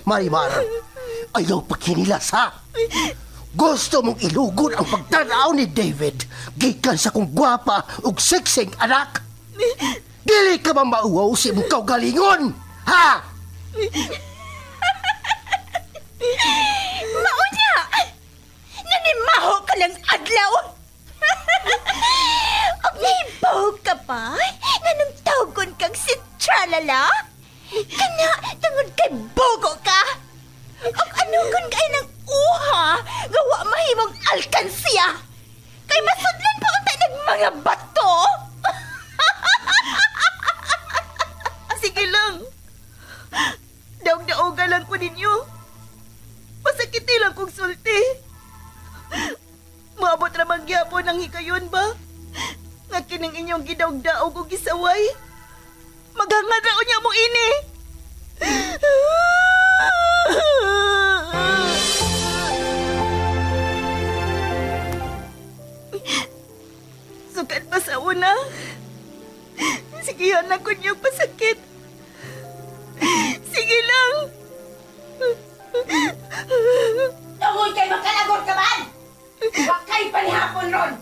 Marimar, ayaw pagkinilas ha. Gusto mong ilugod ang pagtanaw ni David gikan sa kong gwapa ug seksing anak. Dili ka ba mauwaw si mong kaugalingon, ha? Maunya! Nanimaho ka ng adlaw! Og nahibaw ka pa? Nanong tawgon kang si Tralala? Kana, tungod kay bogo ka? Og ano kung kay ng uha, gawa mahimong alkansiya? Kay masudlan pa unta ng mga bato? Sige lang. Daog-daoga lang ko ninyo. Masakiti lang kong sulti. Maabot ramang gyapon ang hikayon ba? Nga kining inyong gidaog-daog o gisaway. Maghangad raon niya mo ini. Sukat pa sa una. Sigihan ako niyong pasakit. Sige lang. Tungod kay makalagor ka man! Huwag kayo palihapon ron!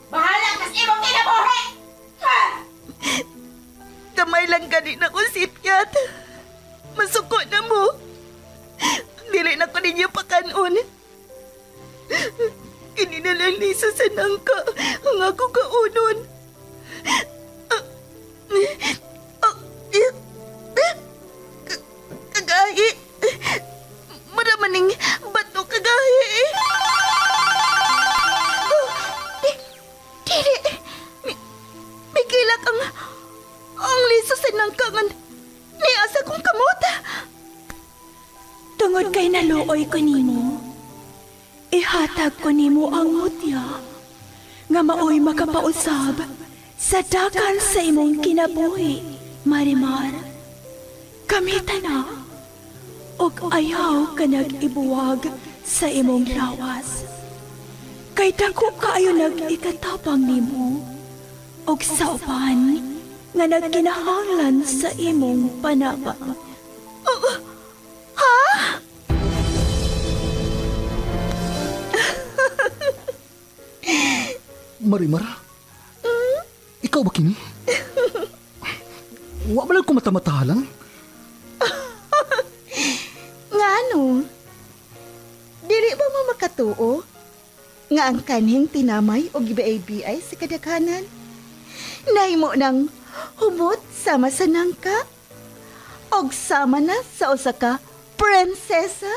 Bahala kas imong kinabuhi! Ha! Kamay lang gani na ko sipyat. Masuko na mo. Dili na ko ninyo pakanon. Kininalang liso sa nangka ang ako kaunon. Kagahi. Maramaning bato kagahi. Dili. May kilak ang liso sa nangkangan ni asa kong kamot. Tungod kay naluoy ko nimo, ihatag ko nimo ang mutya nga maoy makapausab sa dagan sa imong kinabuhi, Marimar. Kamita na, og ayaw ka nag-ibuwag sa imong lawas. Kay dako kaayo nag-ikatabang nimo, og sa uban nga nagkinahanglan sa imong panaba. Ha? Marimar? Ikaw ba kini? Wa ba lang ko mata-matahalang? Ngano? Dili ba mo makatuo? Nga ang kanhing tinamay o gibaay-biay sa kadaghanan? Nahimo ng humot sama sa nangka? Og sama na sa usa ka prinsesa?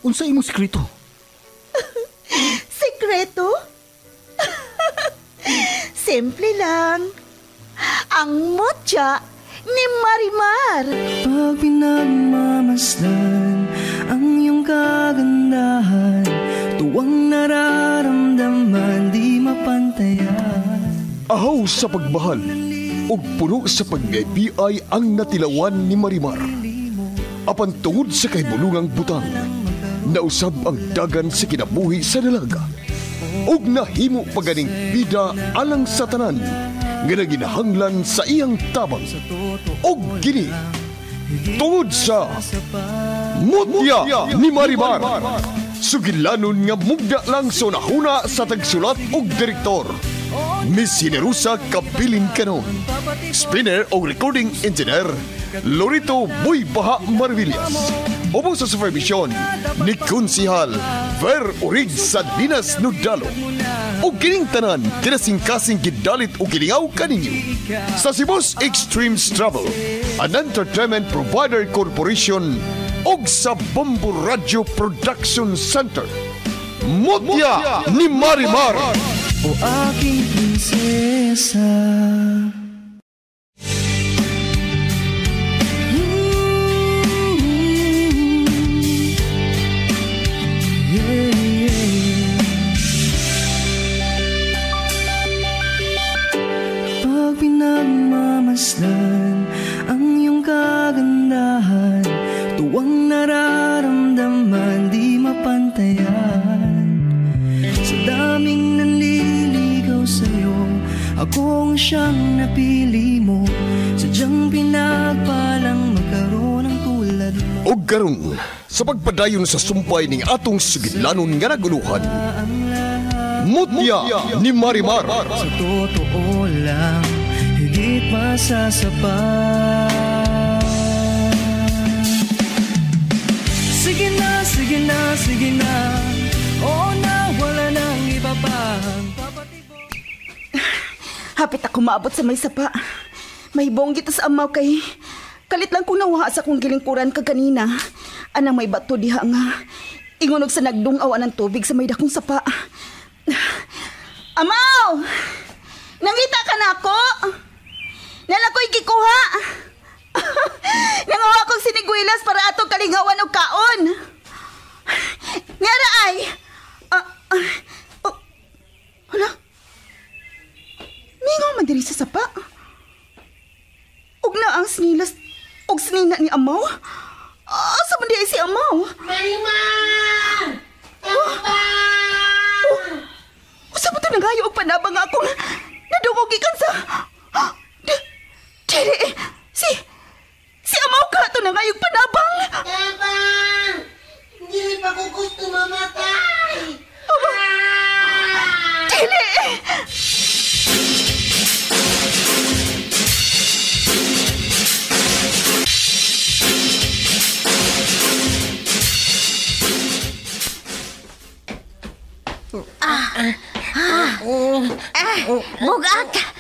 Unsa imong sekreto? Sekreto? Simple lang. Ang mutya ni Marimar. Pag pinagmamasdan ang iyong kagandahan, tuwang nararamdaman di mapantayan. Ahaw sa pagmahal ug puno sa pag-ibig ang natilawan ni Marimar. Apan tungod sa kahibulungang butang, nausab ang dagan sa kinabuhi sa dalaga. Ug nahimo paganing bida alang sa tanan nga naginahanglan sa iyang tabang. Og kini tungod sa mutya ni Marimar, sugilanon nga mugda lang sa nahuna sa tagsulat og direktor. Miss Generosa Kabilin Canon, spinner o recording engineer Lorito Boy Baha Marvillas. Opo sa supervision ni Konsihal Ver Urig sa Dinas Nudalo. O kining tanan, kinasing-kasing gidalit o gilingaw kaninyo sa Cebu's Extremes Travel, an entertainment provider corporation og sa Bombo Radio Production Center. Mutya ni Marimar. O aking prinsesa. Pag pinagmamasdan ang iyong kagandahan, tuwang nararamdaman di mapantayan. Sa daming nanliligaw sa'yo, akong siyang napili mo. Sadyang pinagpalang magkaroon ng tulad mo. Og karon sa pagpadayon sa sumpay ning atong sugidlanon nga naguluhan. Mutya ni Marimar. Sa totoo lang, higit masasapat. Sige na, sige na, sige na. Oo na, wala nang iba pa. Hapit ako maabot sa may sapa. May bonggit sa amaw kay kalit lang kong nawaha sa kong gilingkuran kaganina. Anang may bato diha nga. Ingunog sa nagdungaw ng tubig sa may dakong sapa. Amaw! Nangita ka na ako? Nalakoy gikuha. Nangawa kong siniguilas para atong kalingawan o kaon. Ngara ay... hala? Mingaw man diri sa sapa. Ug na ang sinilas og sinina ni Amaw. Asa man di si Amaw? Marimar! Tambang! Usa ba ito nangayo og panabang akong nadungog ikan sa... Dili! Si Amaw ka ito nangayo og panabang! Tambang! Hindi pa ko gusto mamatay! Dili!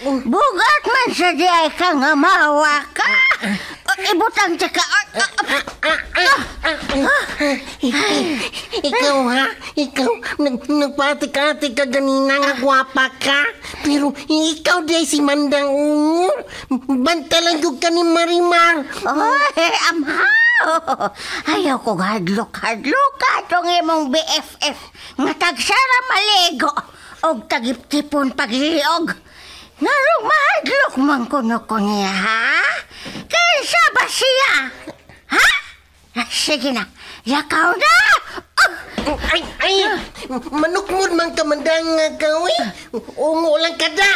Bugat man sa diay ka nga mawa ka. Ibutang tsaka. Ikaw ha? Ikaw, nagpatik-atik ka ganina nga gwapa ka. Pero ikaw di si Mandang Ungur. Bantalan yung ka ni Marimar. Oy, amaw. Ayaw kong hadlok-hadlok ka itong imong BFF. Nga tagsara maligo. Og tagip-tipon pagliog. Ngarong mahadlok man ko niya, ha? Kaysa ba siya? Ha? Sige na, lakaw na! Ay, manukmod man ka mandang nga gawi. Ungo lang ka da.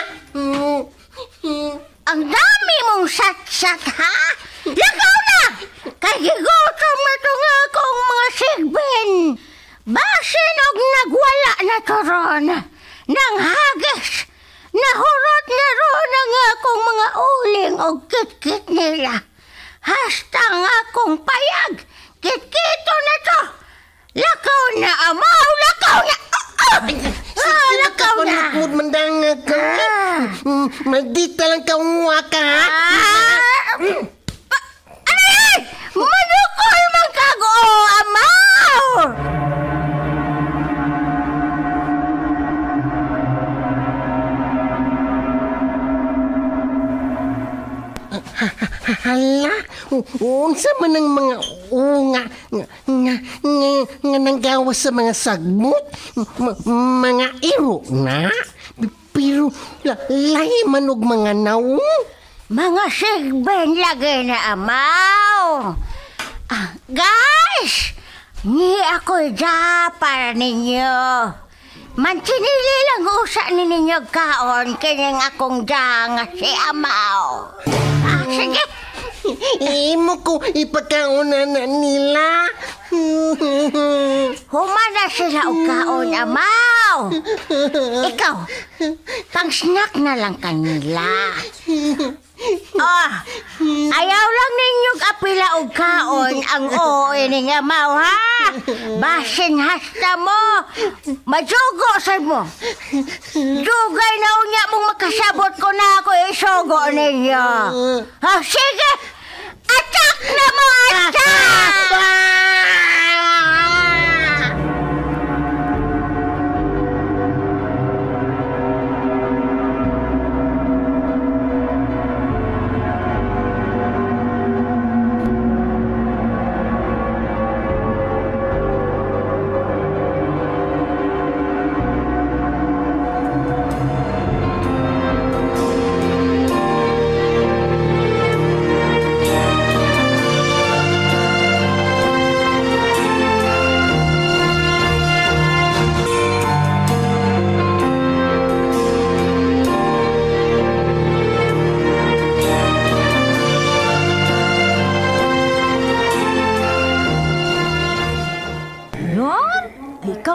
Ang dami mong sat-sat, ha? Lakaw na! Kay gigutom na ito nga akong mga sigbin. Basin og nagwala na to ron. Nang hagis, nahurot na ron ang akong mga uling o kit-kit nila. Hasta nga akong payag, kit-kito na to. Lakaw na, Amaw, lakaw na! Lakaw na! Lakaw na, mandang ka. Magdita lang ka ka, ha? Ay! Manukol man kago, Amaw! Hala, unsa man ang mga unga nga nanggawas sa mga sagmot, mga iro na, pero lahi man og mga naong. Mga sigben lagi na, Amaw. Guys, ni ako'y da para ninyo. Mansinili lang usa ni ninyo kaon kining akong da nga si Amaw. Sige. Imo ko ipagkauna na nila. Humana sila o kaon, Amaw. Ikaw, pang-snack na lang kanila. Ayaw lang ninyong apila o kaon ang ooy ni Amaw, ha? Basin hasta mo. Majugo sa mo. Dugay na unya mong makasabot ko na ako isugo ninyo. Sige! Attack na mo! Attack!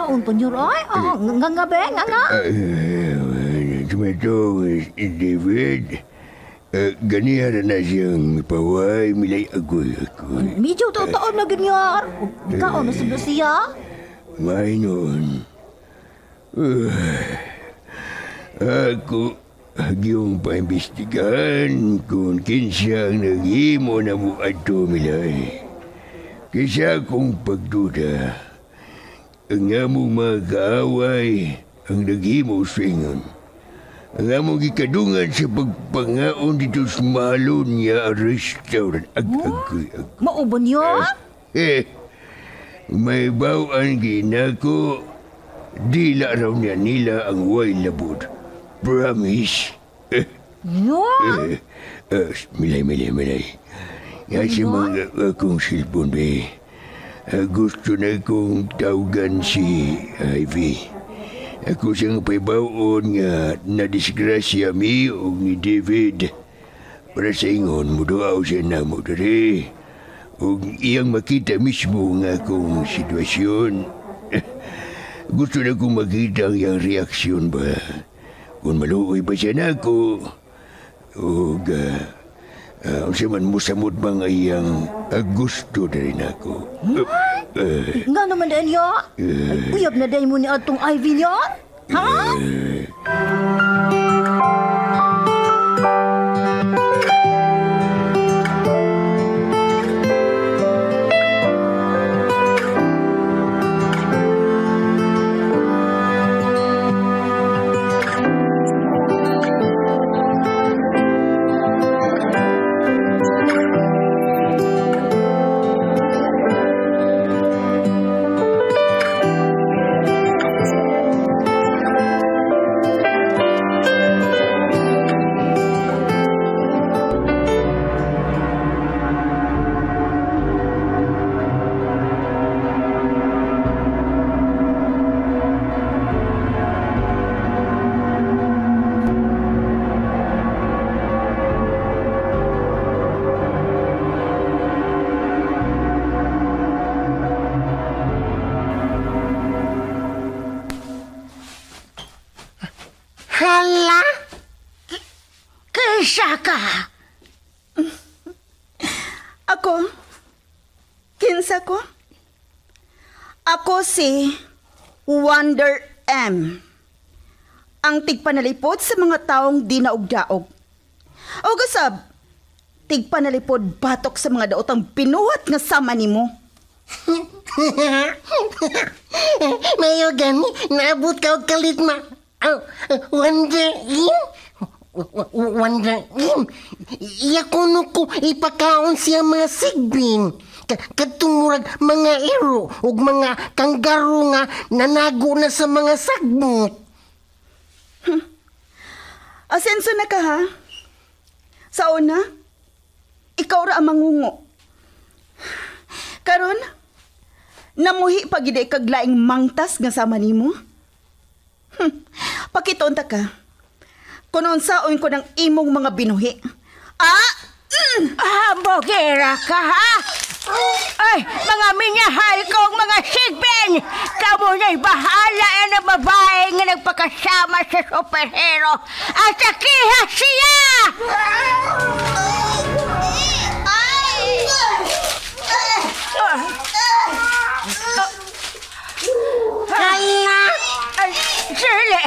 Unsaon po niyo, Roy? Nga be, nga. Tumatong David, ganihan na siyang paway, milay agoy ako. Medyo totoo na ganyan. Ikaw na sa siya? May noon. Ako, yung paimbestigahan kung kinsang naghimo na mo ato milay. Kisa akong pagduda, ang among mga kaaway ang naghimo swingon. Ang among ikadungan sa pagpangaon dito sa malon niya restaurant. Mauban niyo? May bawaan ginako, dila raw niya nila ang way labod. Promise. No? Milay. Nga si mga akong silpon, be. Gusto na kong tawagan si Ivy. Ako siyang paibaon nga nadisgrasya mi o ni David. Para sa ingon, muduaw siya na mo dali. O iyang makita mismo nga akong sitwasyon. Gusto na kong makita ang iyang reaksyon ba. Kung maluoy ba siya na ako. O siya man musamot ba nga iyang gusto na rin ako. Nga naman dahil niya? Uyab na dahil mo ni atong Ivy niya? Ha? Hala? Kisa ka? Ako? Kinsa ko? Ako si Wonder M. Ang tigpanalipod sa mga taong di naugdaog. O gasab, tigpanalipod batok sa mga daotang pinuhat nga sama nimo. Mayo gani, naabot ka og kalit ma. Wonder Im? Wonder Im? Iya kuno ko ipakaon siya mga sigbin. Katungurag mga iro ug mga kanggaro nga nanago na sa mga sagbot. Asenso na ka ha? Sa una, ikaw ra ang mangungo. Karon, namuhi pagide kag laing mangtas nga sama nimo. Pakitonta ka. Kunon saon ko ng imong mga binuhi. Bogera ka ha? Ay, mga minyahay kong mga sigbin! Kamu na'y bahala na babae nga nagpakasama sa superhero at sakiha siya! Kaya! Sili!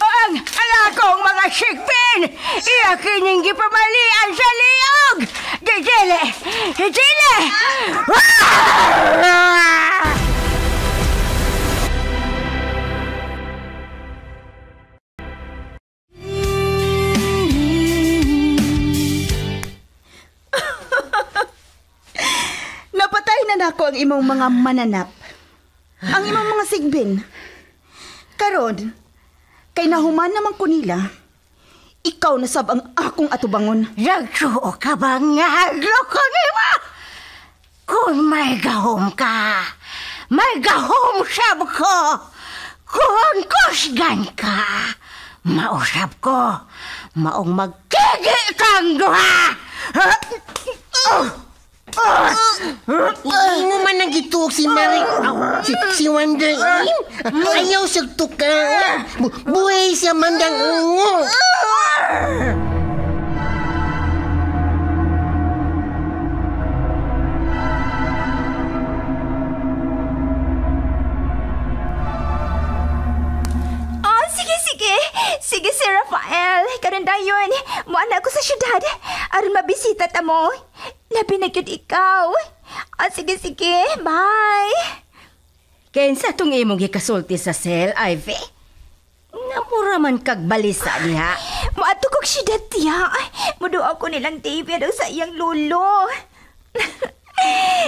Ang alakong mga sigbin! Iyakining gipamalian sa liyog! Dili! Dili! Napatay na nako ang imong mga mananap. Ang imong mga sigbin. Karon, kay nahuman naman ko nila, ikaw na sab ang akong atubangon. Nagsuo ka ba nga loko nima? Kung may gahom ka, may gahom sab ko. Kung kusgan ka, mausap ko. Maong magkigi kang duha. Hindi mo man nagituok si Si Wanda Im, ayaw sa tuka. Buhay siya Mandang Ungo. Sige, si Rafael. Karon dayon, muana ako sa syudad. Aron mabisita ta mo. Labi na gyud ikaw. Sige. Bye. Kensa tong imong gikasulti sa cell, Ivy? Namura man kag balisa diha. Muadto kog syudad tiya. Muduo ko nilang David o sa iyang lolo.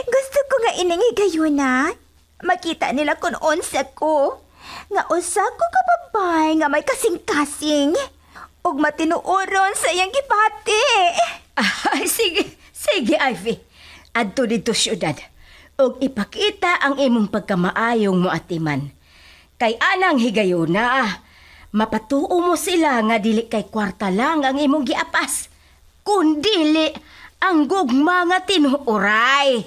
Gusto ko nga iningi gayuna. Makita nila kung onsa ko. Nga usa ko kababay nga may kasing-kasing. Ug matinuoron sa iyang gipati. Sige, Ivy. Adto dito syudad. Ug ipakita ang imong pagkamaayong mo atiman. Kay anang higayuna, mapatuo mo sila nga dili kay kwarta lang ang imong giapas. Kundili ang gugma nga tinuoray.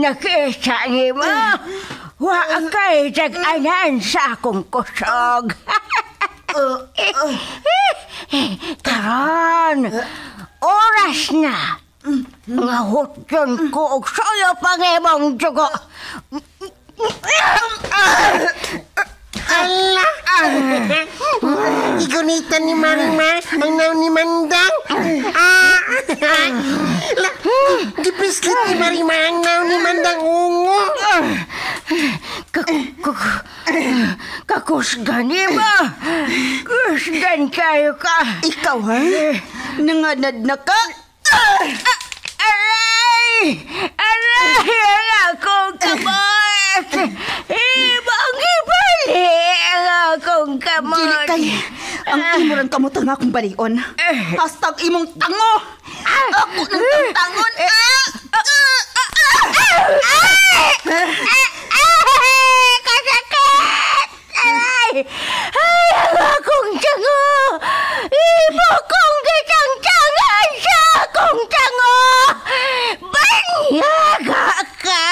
Nakita niyo mo? Wa kay tag-anan sa akong kusog. Karon, oras na. Nga hutyon ko og sayo pangimong dugo. Ala! Igunitan ni Marimar ang naw ni Mandang. Gipislit ni Marimar ang naw ni Mandang Ungo. Kakusgan ni ba? Kusgan kayo ka. Ikaw, ha? Nanganad na ka? Aray! Ang akong kamot! Ibang ibali ang akong kamot! Dili kay, ang imurang kamot ang akong balion. Hashtag imong tango! Ako ng tangon! Kasakit! Ay, ang akong tango! Ibo kong kitang-tangan sa akong tango! Banyaga ka!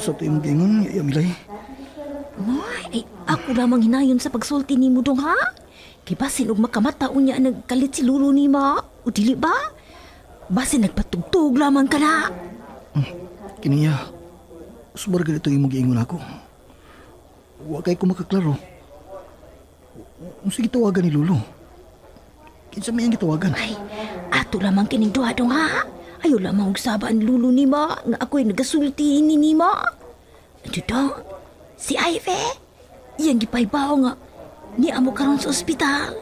Sa ito yung gingon, Yamilay. Ay, ako lamang hinayon sa pagsulti ni mo dong ha? Kaya basin og makamataon niya nagkalit si Lolo ni ma. O dili ba? Basin nagpatugtog lamang ka na. Kiniya, subar ganito yung mag-iingon ako. Huwag kayo ko makaklaro. Sige tawagan ni Lolo. Kinsa may ang gitawagan? Ay, ato lamang kining duha dong ha? Ayaw lamang og sabaan Lolo ni ma nga ako'y nagasulti ni ma. Ito dong, si Ivy, iyang gipaybaw nga ni amo karon sa ospital.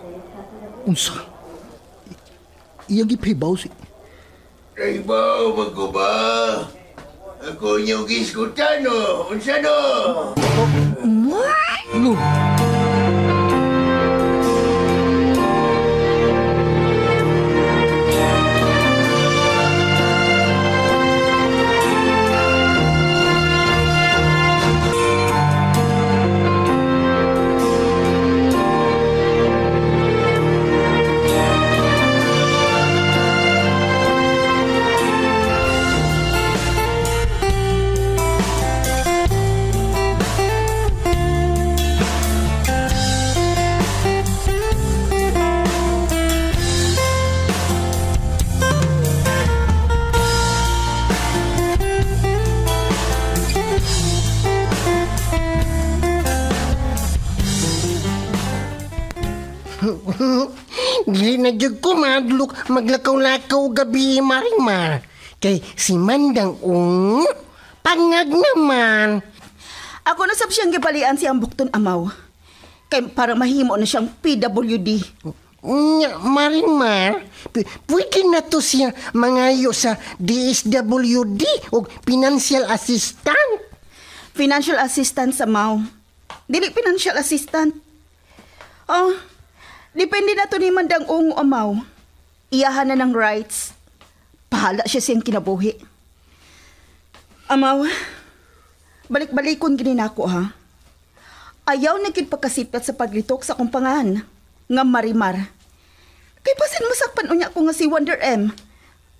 Unsa? Iyang gipaybaw si... Paybaw, magkuba. Ako niyong giskutan, no? Unsa, no? Lo! Dili na jud ko madlok maglakaw-lakaw gabi Marimar. Kay si Mandang pangag naman. Ako na sab siyang gibalian siyang bukton amaw. Kay para mahimo na siyang PWD. Nya, Marimar, pwede na to siya mangayo sa DSWD o financial assistant. Financial assistant sa amaw. Dili financial assistant. Oh, depende na to ni Mandang amaw. Iyahan na ng rights. Pahala siya siyang kinabuhi. Amaw, balik-balikon gininako ha. Ayaw na gid pagkasipat sa paglitok sa kumpangan nga Marimar. Kay pasin masakpan unya ko nga si Wonder M.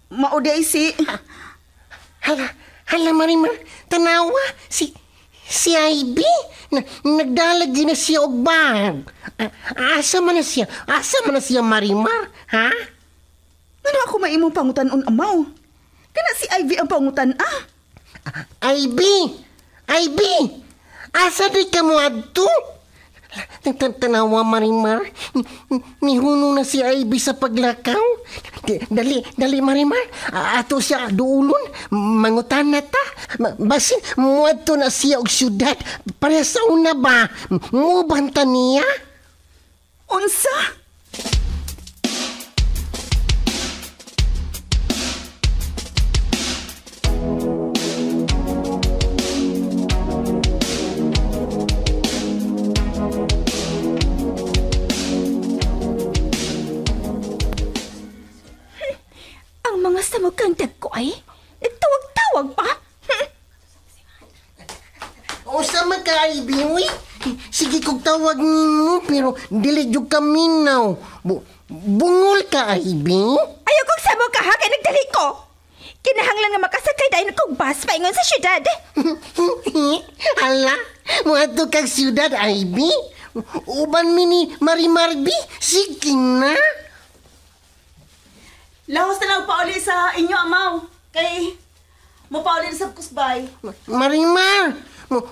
Mauday si... Hala Marimar, tanawa, si Ivy, nagdalagi na siya og bag. Asa man na siya Marimar, ha? Ano ako maimong pangutan-on amaw? Kana si Ivy ang pangutan, Ivy, asa di ka mo adto? Tanawa Marimar, nihuno na si Ivy sa paglakaw. Dali Marimar, ato siya duulon, mangutan na ta. Basin muadto na siya og syudad, para sa una ba, mubanta niya? Unsa? Mga samukang dagko ay nagtawag-tawag pa. O sama ka, Ivy, uy. Sige kong tawag nimo, pero dili jud ka minaw. Bungol ka, Ivy. Ayaw kong samo ka ha, kaya nagdali ko. Kinahanglan nga makasakay dahil kong bus paingon sa syudad. Hala, muadto kag syudad, Ivy. Uban mi ni Marimar B. Sige na. Lahos na lang pauli sa inyo, amaw. Kay, mo pauli sa kusbay. Marimar,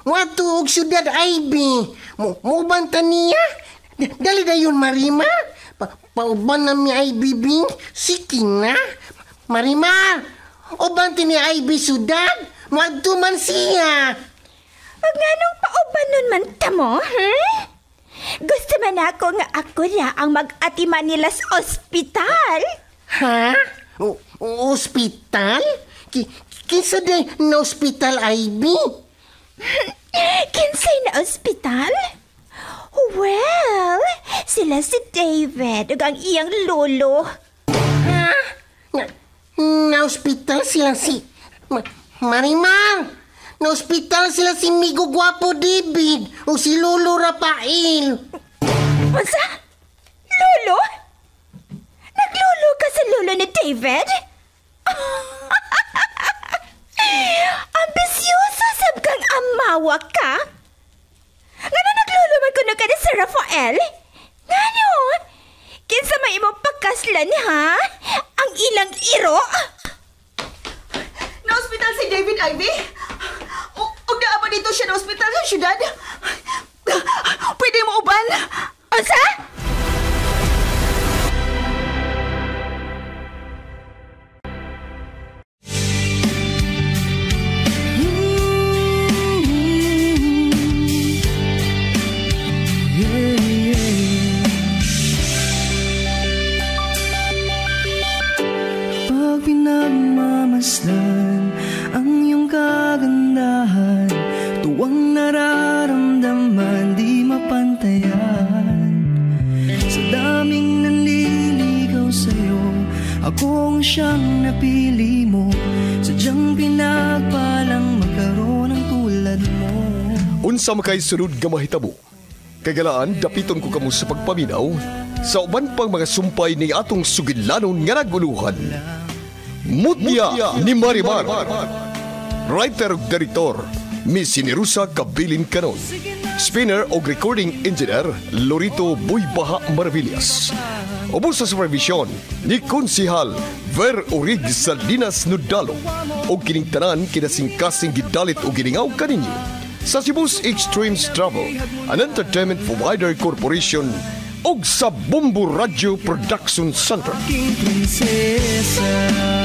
muadto og syudad, Ivy. Mubanta niya. Dali dayon, Marimar. Pauban na mi Ivy Bing. Sige na. Marimar, uban ni Ivy syudad. Muadto man siya. Pag nga nung pauban nun man tamo, Gusto man ako nga ako na ang mag-atiman nila sa ospital. Ha? Ospital? Kinsa day na ospital, Ivy? Kinsay na ospital? Well, sila si David ug ang iyang lolo. Ha? Na ospital sila si... Marimar! Na ospital sila si Migo Guapo David o si Lolo Rafael. Masa? Lolo? Naglolo ka sa lolo ni David? Ambisyoso sa Usab kang amawa ka? Nga na nagluluman ko na ka ni Sir Rafael? Ngano? Kinsa may imong pagkaslan, ha? Ang ilang iro? Na-hospital si David Ivy? O naa ba dito siya na hospital sa syudad? Pwede mo uban? Asa? Pag pinagmamasdan ang iyong kagandahan, tuwang nararamdaman di mapantayan. Sa daming nanliligaw sa'yo, ako ang siyang napili mo. Sadyang pinagpalang magkaroon ng tulad mo. Unsa makay sunod nga mahitabo? Kagalaan, dapiton ko kamo sa pagpaminaw sa uban pang mga sumpay ni atong sugilanon nga naguluhan. Mutya ni Marimar. Writer ug Director, Miss Sinerusa Kabilin Canon. Spinner o recording engineer, Lorito Buybaha Maravillas. Ubos sa supervision ni Konsihal Ver Orig Salinas Nudalo o kining tanan kinasingkasing gidalit o giningaw kaninyo sa Cebu's Extremes Travel, an entertainment provider corporation og sa Bombo Radio Production Center. King Prinsesa.